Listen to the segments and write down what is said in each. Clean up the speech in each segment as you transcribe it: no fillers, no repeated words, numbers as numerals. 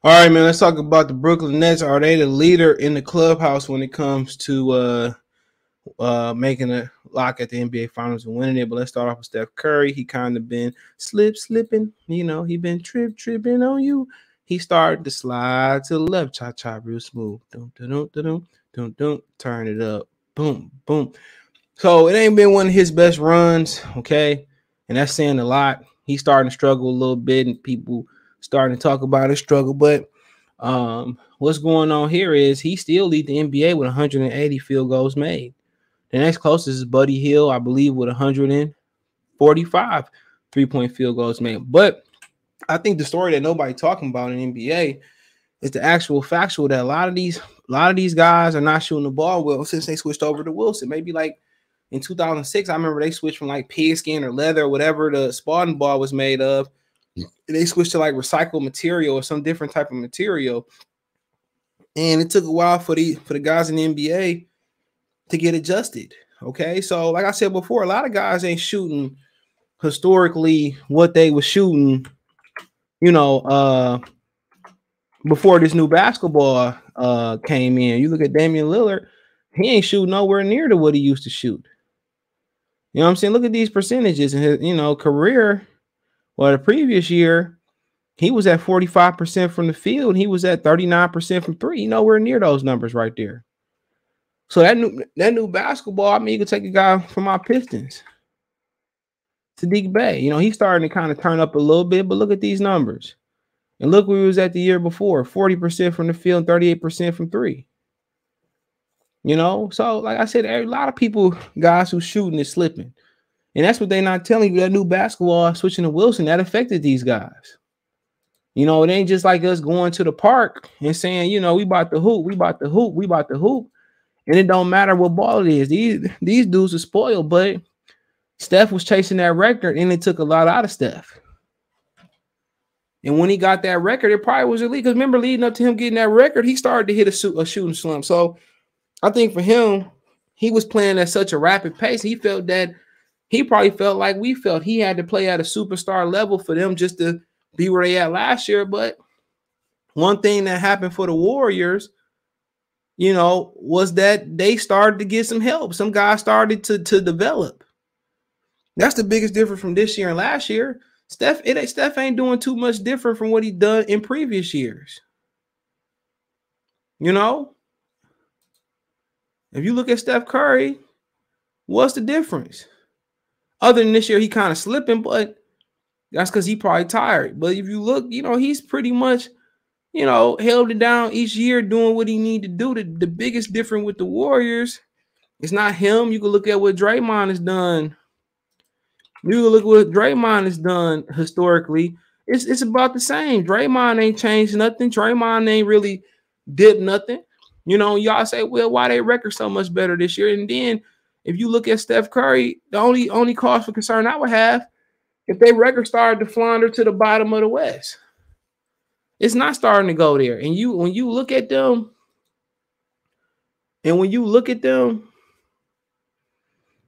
All right, man. Let's talk about the Brooklyn Nets. Are they the leader in the clubhouse when it comes to making a lock at the NBA Finals and winning it? But let's start off with Steph Curry. He kind of been slipping. He been tripping on you. He started to slide to the left, cha real smooth. Don't turn it up. Boom, boom. So it ain't been one of his best runs, okay, and that's saying a lot. He's starting to struggle a little bit, and people starting to talk about his struggle. But what's going on here is he still lead the NBA with 180 field goals made. The next closest is Buddy Hield, I believe, with 145 3-point field goals made. But I think the story that nobody talking about in NBA is the actual factual that a lot of these guys are not shooting the ball well since they switched over to Wilson. Maybe like in 2006, I remember they switched from like pigskin or leather or whatever the Spartan ball was made of. They switched to like recycled material or some different type of material. And it took a while for the guys in the NBA to get adjusted. Okay. So like I said before, a lot of guys ain't shooting historically what they were shooting, before this new basketball came in. You look at Damian Lillard, he ain't shooting nowhere near to what he used to shoot. You know what I'm saying? Look at these percentages in his, career. Well, the previous year, he was at 45% from the field. He was at 39% from three. Nowhere near those numbers right there. So that new basketball, I mean, you could take a guy from our Pistons, Sadiq Bey. He's starting to kind of turn up a little bit, but look at these numbers. And look where he was at the year before, 40% from the field, 38% from three. So like I said, a lot of people, guys who shooting is slipping. And that's what they're not telling you. That new basketball switching to Wilson, that affected these guys. It ain't just like us going to the park and saying, we about to hoop, we about to hoop, we about to hoop. And it don't matter what ball it is. These dudes are spoiled, but Steph was chasing that record and it took a lot out of Steph. And when he got that record, it probably was elite. Because remember, leading up to him getting that record, he started to hit a shooting slump. So I think for him, he was playing at such a rapid pace. He probably felt like we felt. He had to play at a superstar level for them just to be where they at last year. But one thing that happened for the Warriors, was that they started to get some help. Some guys started to develop. That's the biggest difference from this year and last year. Steph ain't doing too much different from what he done in previous years. If you look at Steph Curry, what's the difference? Other than this year, he kind of slipping, but that's because he probably tired. But if you look, he's pretty much, held it down each year doing what he need to do. The biggest difference with the Warriors is not him. You can look at what Draymond has done. You can look what Draymond has done historically. It's about the same. Draymond ain't changed nothing. Draymond ain't really did nothing. Y'all say, well, why they record so much better this year? And then if you look at Steph Curry, the only cause for concern I would have if they record started to flounder to the bottom of the West. It's not starting to go there. And when you look at them,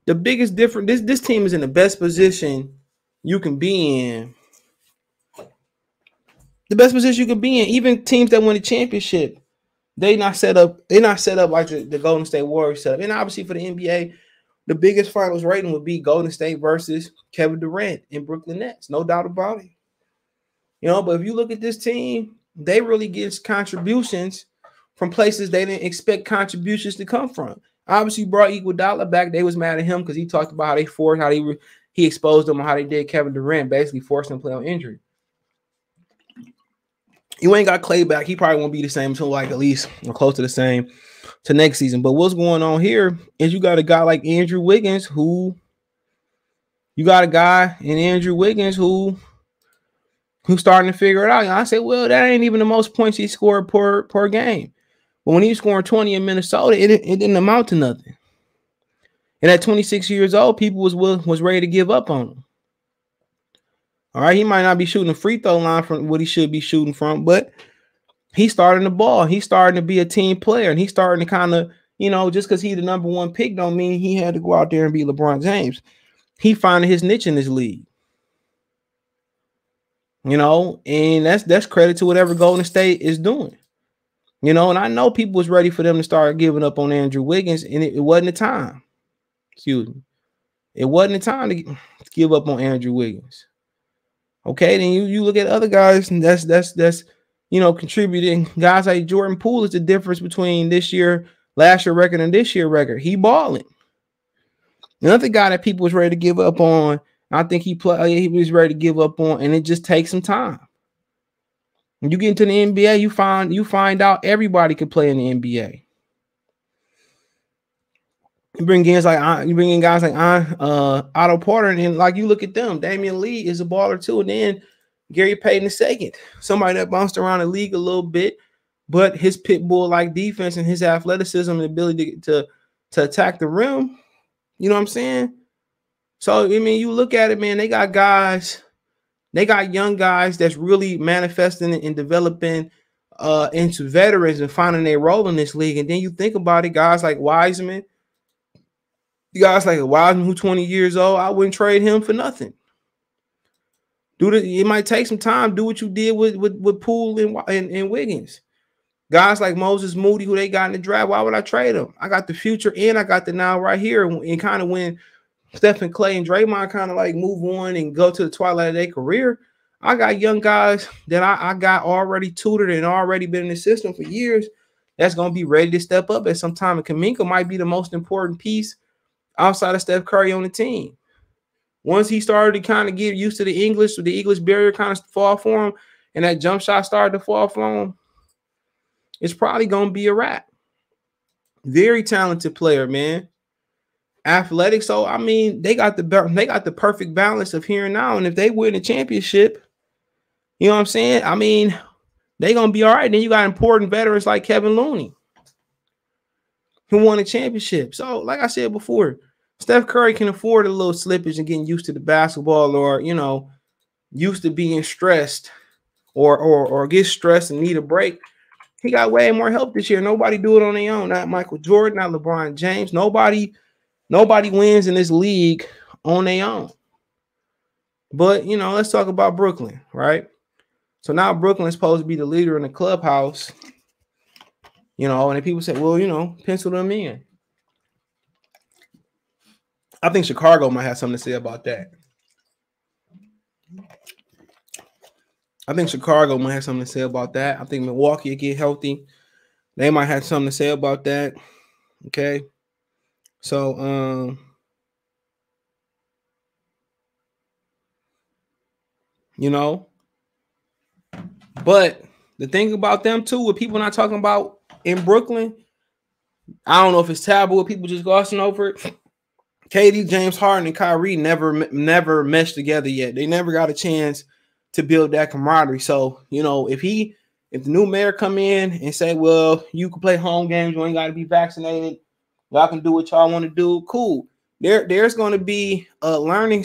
the biggest difference, this team is in the best position you can be in. The best position you can be in. Even teams that win the championship, they not set up like the Golden State Warriors set up. And obviously for the NBA, the biggest finals rating would be Golden State versus Kevin Durant and Brooklyn Nets. No doubt about it. But if you look at this team, they really get contributions from places they didn't expect contributions to come from. Obviously, brought Iguodala back. They was mad at him because he talked about how they forced, he exposed them on how they did Kevin Durant, basically forced him to play on injury. You ain't got Clay back. He probably won't be the same until like at least or close to the same to next season. But what's going on here is you got a guy like Andrew Wiggins who's starting to figure it out. I say, well, that ain't even the most points he scored per game. But when he was scoring 20 in Minnesota, it didn't amount to nothing. And at 26 years old, people was ready to give up on him. All right, he might not be shooting a free throw line from what he should be shooting from, but he's starting the ball. He's starting to be a team player, and he's starting to kind of, just because he's the number one pick don't mean he had to go out there and be LeBron James. He finding his niche in this league. You know, and that's credit to whatever Golden State is doing. You know, and I know people was ready for them to start giving up on Andrew Wiggins, and it wasn't the time. Excuse me. It wasn't the time to give up on Andrew Wiggins. Okay, then you look at other guys, and that's contributing. Guys like Jordan Poole is the difference between last year record and this year record. He balling. Another guy that people was ready to give up on, I think he was ready to give up on, and it just takes some time. When you get into the NBA, you find out everybody can play in the NBA. You bring in guys like Otto Porter, and like you look at them, Damian Lee is a baller too, and then Gary Payton II, somebody that bounced around the league a little bit, but his pit bull like defense and his athleticism and ability to attack the rim. You know what I'm saying? So I mean, you look at it, man. They got young guys that's really manifesting and developing into veterans and finding their role in this league. And then you think about it, guys like Wiseman. You guys like Wiseman, who's 20 years old, I wouldn't trade him for nothing. It might take some time. Do what you did with Poole and Wiggins. Guys like Moses Moody, who they got in the draft, why would I trade them? I got the future and I got the now right here. And kind of when Steph and Clay and Draymond kind of like move on and go to the twilight of their career, I got young guys that I got already tutored and already been in the system for years that's going to be ready to step up at some time. And Kuminga might be the most important piece outside of Steph Curry on the team. Once he started to kind of get used to the English barrier kind of fall for him, and that jump shot started to fall for him, it's probably going to be a wrap. Very talented player, man. Athletic. So, I mean, they got the perfect balance of here and now. And if they win the championship, you know what I'm saying? I mean, they're going to be all right. Then you got important veterans like Kevin Looney, who won a championship. So, like I said before, Steph Curry can afford a little slippage and getting used to the basketball, or, used to being stressed or get stressed and need a break. He got way more help this year. Nobody do it on their own. Not Michael Jordan, not LeBron James. Nobody wins in this league on their own. But, let's talk about Brooklyn, right? So now Brooklyn is supposed to be the leader in the clubhouse, and then people say, well, pencil them in. I think Chicago might have something to say about that. I think Milwaukee will get healthy. They might have something to say about that. Okay. So, but the thing about them too, with people not talking about in Brooklyn, I don't know if it's taboo, people just glossing over it. KD, James Harden, and Kyrie never meshed together yet. They never got a chance to build that camaraderie. So, if the new mayor come in and say, well, you can play home games, you ain't got to be vaccinated, y'all can do what y'all want to do, cool. There's going to be a learning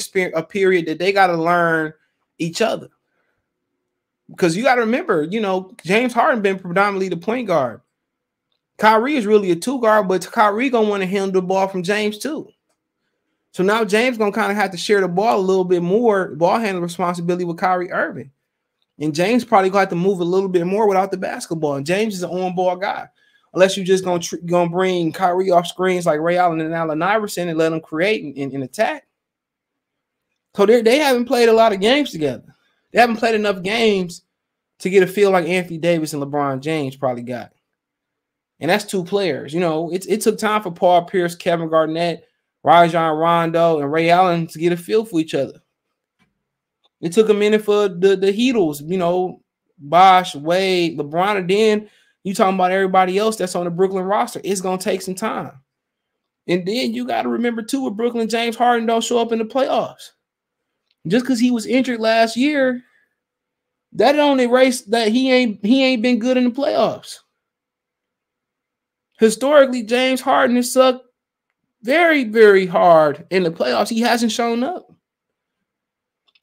period that they got to learn each other. Because you got to remember, James Harden been predominantly the point guard. Kyrie is really a two guard, but Kyrie going to want to handle the ball from James too. So now James going to kind of have to share the ball a little bit more, ball handling responsibility with Kyrie Irving. And James probably going to have to move a little bit more without the basketball. And James is an on-ball guy. Unless you just going to bring Kyrie off screens like Ray Allen and Allen Iverson and let them create and attack. So they haven't played a lot of games together. They haven't played enough games to get a feel like Anthony Davis and LeBron James probably got. And that's two players. It took time for Paul Pierce, Kevin Garnett, Rajon Rondo, and Ray Allen to get a feel for each other. It took a minute for the Heatles, Bosh, Wade, LeBron, and then you talking about everybody else that's on the Brooklyn roster. It's going to take some time. And then you got to remember, too, with Brooklyn, James Harden don't show up in the playoffs. Just because he was injured last year, that don't erase that he ain't been good in the playoffs. Historically, James Harden has sucked very, very hard in the playoffs. He hasn't shown up.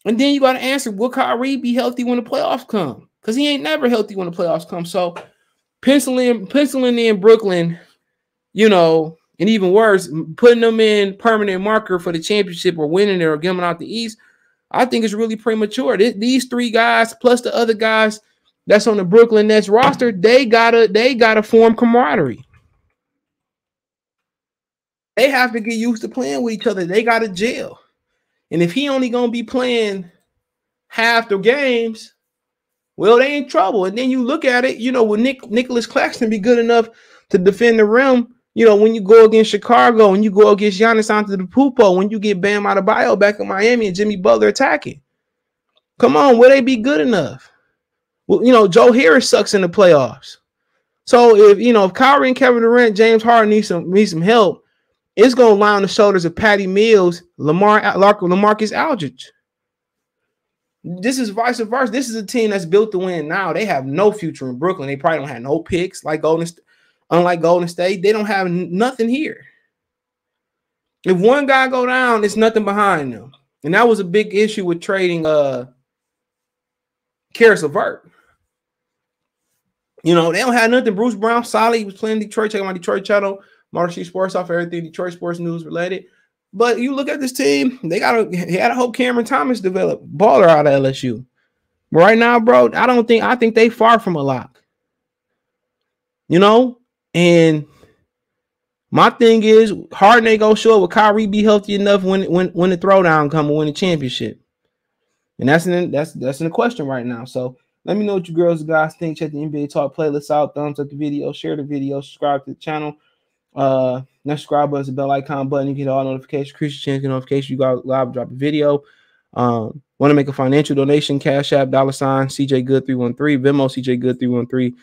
And then you got to answer, will Kyrie be healthy when the playoffs come? Because he ain't never healthy when the playoffs come. So penciling in Brooklyn, and even worse, putting them in permanent marker for the championship or winning it or getting out the East, I think it's really premature. These three guys plus the other guys that's on the Brooklyn Nets roster, they gotta form camaraderie. They have to get used to playing with each other. They gotta gel. And if he only gonna be playing half the games, well, they in trouble. And then you look at it, will Nicholas Claxton be good enough to defend the rim? When you go against Chicago, when you go against Giannis Antetokounmpo, when you get Bam Adebayo back in Miami and Jimmy Butler attacking, come on, will they be good enough? Well, Joe Harris sucks in the playoffs. So if Kyrie and Kevin Durant, James Harden need some help, it's gonna lie on the shoulders of Patty Mills, LaMarcus Aldridge. This is vice versa. This is a team that's built to win now. They have no future in Brooklyn. They probably don't have no picks unlike Golden State. They don't have nothing here. If one guy go down, it's nothing behind them. And that was a big issue with trading Caris LeVert. They don't have nothing. Bruce Brown, solid. He was playing Detroit. Checking my Detroit channel. Marcy Sports off everything Detroit sports news related. But you look at this team, they had to hope Cameron Thomas develop baller out of LSU. But right now, bro, I think they far from a lock. And my thing is, Harden ain't gonna show up with Kyrie be healthy enough when the throwdown come and win the championship. And that's in the question right now. So let me know what you girls and guys think. Check the NBA Talk playlist out. Thumbs up the video, share the video, subscribe to the channel. Next subscribe button is the bell icon button. You get all notifications, increase your chance to notification. You got live drop a video. Want to make a financial donation? Cash App $ CJ Good 313, Venmo CJ Good 313.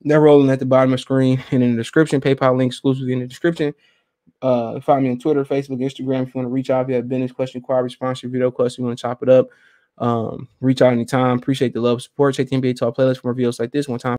They're rolling at the bottom of the screen and in the description. PayPal link exclusively in the description. Find me on Twitter, Facebook, Instagram. If you want to reach out, if you have business question, inquiry, response, your video question, you want to chop it up. Reach out anytime. Appreciate the love, support. Check the NBA Talk playlist for more videos like this one time.